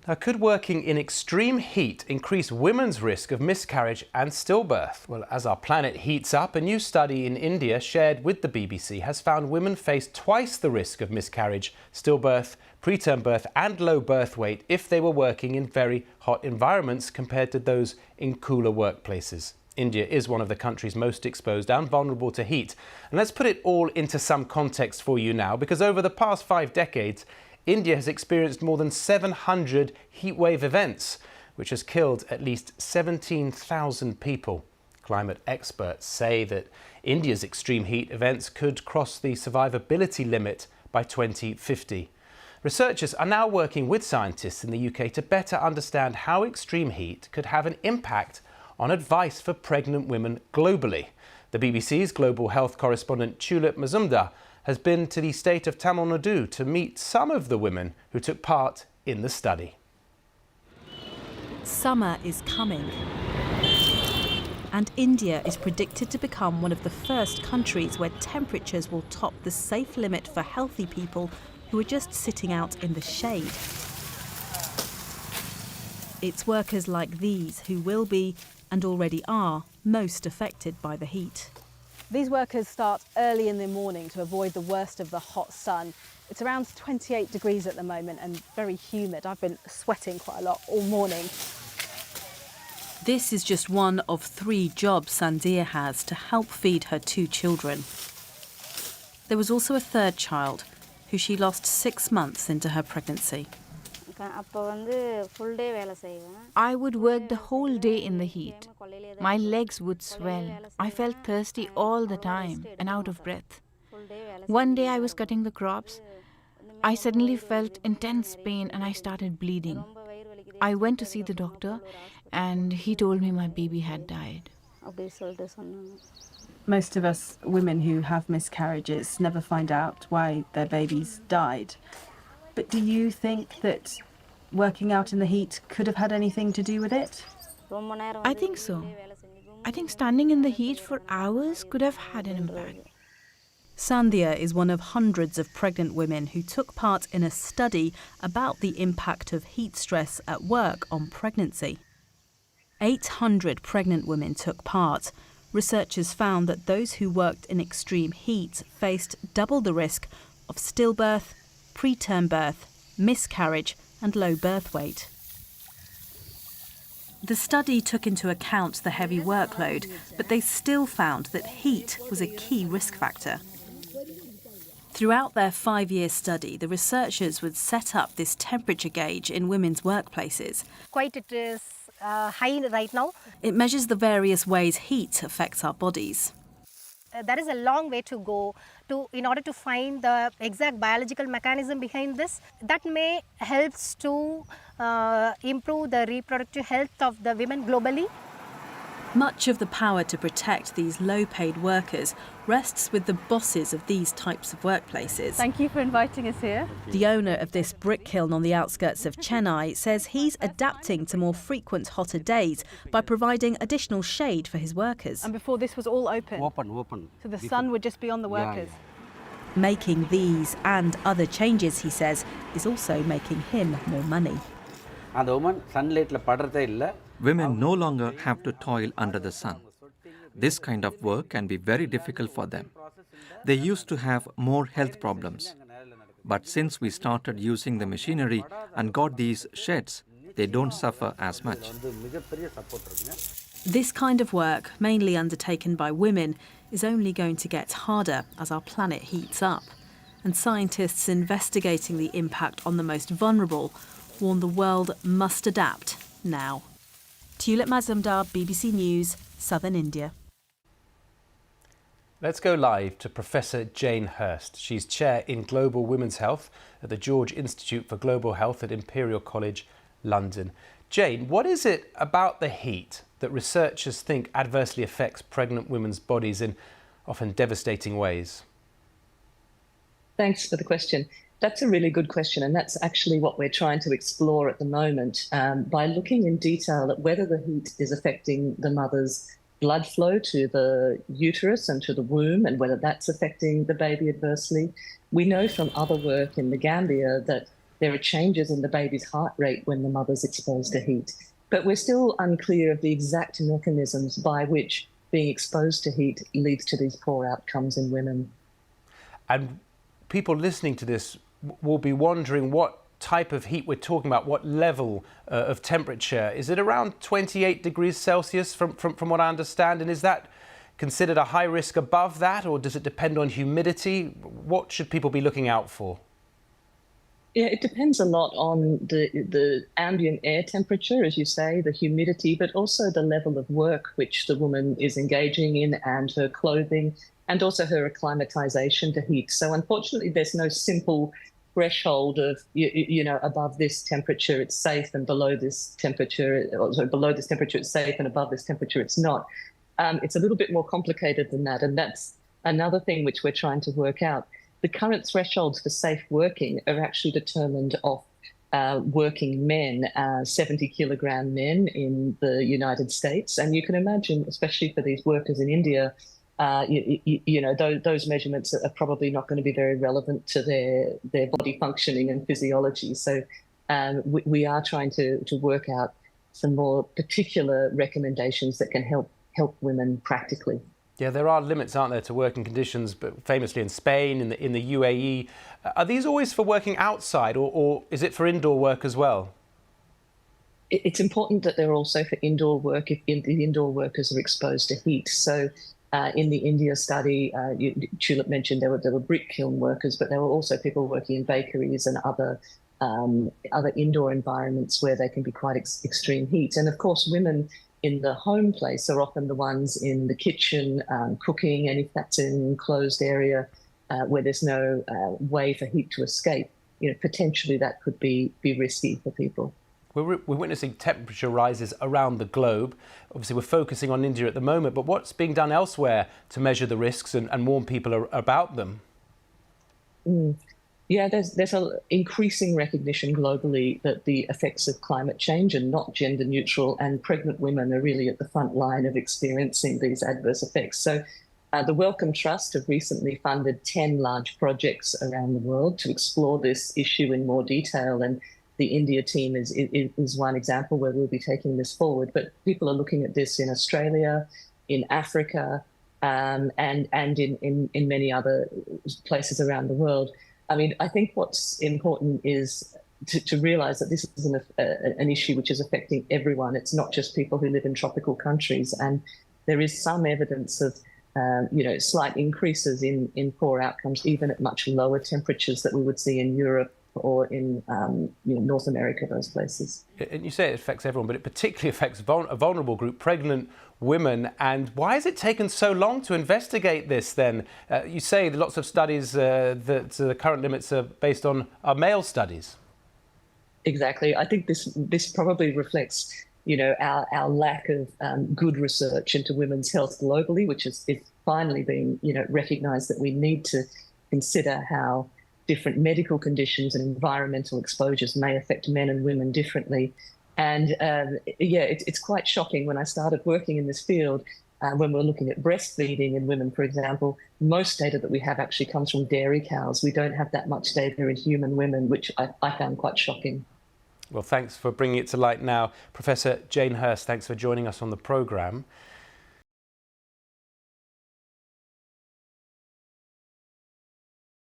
Now, could working in extreme heat increase women's risk of miscarriage and stillbirth? Well, as our planet heats up, a new study in India shared with the BBC has found women face twice the risk of miscarriage, stillbirth, preterm birth and low birth weight if they were working in very hot environments compared to those in cooler workplaces. India is one of the countries most exposed and vulnerable to heat. And let's put it all into some context for you now, because over the past 5 decades, India has experienced more than 700 heatwave events, which has killed at least 17,000 people. Climate experts say that India's extreme heat events could cross the survivability limit by 2050. Researchers are now working with scientists in the UK to better understand how extreme heat could have an impact on advice for pregnant women globally. The BBC's global health correspondent Mazumdar has been to the state of Tamil Nadu to meet some of the women who took part in the study. Summer is coming, and India is predicted to become one of the first countries where temperatures will top the safe limit for healthy people who are just sitting out in the shade. It's workers like these who will be, and already are, most affected by the heat. These workers start early in the morning to avoid the worst of the hot sun. It's around 28 degrees at the moment and very humid. I've been sweating quite a lot all morning. This is just one of 3 jobs Sandhya has to help feed her 2 children. There was also a 3rd child, who she lost 6 months into her pregnancy. I would work the whole day in the heat. My legs would swell. I felt thirsty all the time and out of breath. One day I was cutting the crops. I suddenly felt intense pain and I started bleeding. I went to see the doctor and he told me my baby had died. Most of us women who have miscarriages never find out why their babies died. But do you think that working out in the heat could have had anything to do with it? I think so. I think standing in the heat for hours could have had an impact. Sandhya is one of hundreds of pregnant women who took part in a study about the impact of heat stress at work on pregnancy. 800 pregnant women took part. Researchers found that those who worked in extreme heat faced double the risk of stillbirth, preterm birth, miscarriage and low birth weight. The study took into account the heavy workload, but they still found that heat was a key risk factor. Throughout their 5-year study, the researchers would set up this temperature gauge in women's workplaces. It is high right now. It measures the various ways heat affects our bodies. There is a long way to go in order to find the exact biological mechanism behind this. That may help to improve the reproductive health of the women globally. Much of the power to protect these low-paid workers rests with the bosses of these types of workplaces. Thank you for inviting us here. The owner of this brick kiln on the outskirts of Chennai says he's adapting to more frequent hotter days by providing additional shade for his workers. And before this was all open? Open. So the sun would just be on the workers? Yeah. Making these and other changes, he says, is also making him more money. Women no longer have to toil under the sun. This kind of work can be very difficult for them. They used to have more health problems. But since we started using the machinery and got these sheds, they don't suffer as much. This kind of work, mainly undertaken by women, is only going to get harder as our planet heats up. And scientists investigating the impact on the most vulnerable warn the world must adapt now. Mazumdar, BBC News, Southern India. Let's go live to Professor Jane Hurst. She's Chair in Global Women's Health at the George Institute for Global Health at Imperial College, London. Jane, what is it about the heat that researchers think adversely affects pregnant women's bodies in often devastating ways? Thanks for the question. That's a really good question, and that's actually what we're trying to explore at the moment by looking in detail at whether the heat is affecting the mother's blood flow to the uterus and to the womb and whether that's affecting the baby adversely. We know from other work in the Gambia that there are changes in the baby's heart rate when the mother's exposed to heat. But we're still unclear of the exact mechanisms by which being exposed to heat leads to these poor outcomes in women. And people listening to this will be wondering what type of heat we're talking about, what level of temperature. Is it around 28 degrees Celsius from what I understand? And is that considered a high risk above that, or does it depend on humidity? What should people be looking out for? Yeah, it depends a lot on the ambient air temperature, as you say, the humidity, but also the level of work which the woman is engaging in and her clothing and also her acclimatization to heat. So unfortunately, there's no simple threshold of, above this temperature it's safe and below this temperature, below this temperature it's safe and above this temperature it's not. It's a little bit more complicated than that. And that's another thing which we're trying to work out. The current thresholds for safe working are actually determined off working men, 70-kilogram men in the United States. And you can imagine, especially for these workers in India, those measurements are probably not going to be very relevant to their body functioning and physiology. So we are trying to work out some more particular recommendations that can help women practically. Yeah, there are limits, aren't there, to working conditions, but famously in Spain, in the UAE. Are these always for working outside, or is it for indoor work as well? It's important that they're also for indoor work if the indoor workers are exposed to heat. So in the India study, Tulip mentioned there were brick kiln workers, but there were also people working in bakeries and other indoor environments where they can be quite extreme heat. And of course, women in the home place are often the ones in the kitchen cooking, and if that's in an enclosed area where there's no way for heat to escape, potentially that could be risky for people. We're witnessing temperature rises around the globe. Obviously, we're focusing on India at the moment, but what's being done elsewhere to measure the risks and warn people about them? Yeah, there's an increasing recognition globally that the effects of climate change are not gender neutral, and pregnant women are really at the front line of experiencing these adverse effects. So the Wellcome Trust have recently funded 10 large projects around the world to explore this issue in more detail. And the India team is one example where we'll be taking this forward. But people are looking at this in Australia, in Africa, and in many other places around the world. I mean, I think what's important is to realise that this is an issue which is affecting everyone. It's not just people who live in tropical countries. And there is some evidence of, slight increases in poor outcomes, even at much lower temperatures that we would see in Europe or in North America, those places. And you say it affects everyone, but it particularly affects a vulnerable group, pregnant women. And why has it taken so long to investigate this then? You say lots of studies that the current limits are based on are male studies. Exactly. I think this probably reflects, our lack of good research into women's health globally, which is finally being, recognised that we need to consider how different medical conditions and environmental exposures may affect men and women differently. And it's quite shocking. When I started working in this field, when we're looking at breastfeeding in women, for example, most data that we have actually comes from dairy cows. We don't have that much data in human women, which I found quite shocking. Well, thanks for bringing it to light now. Professor Jane Hurst, thanks for joining us on the programme.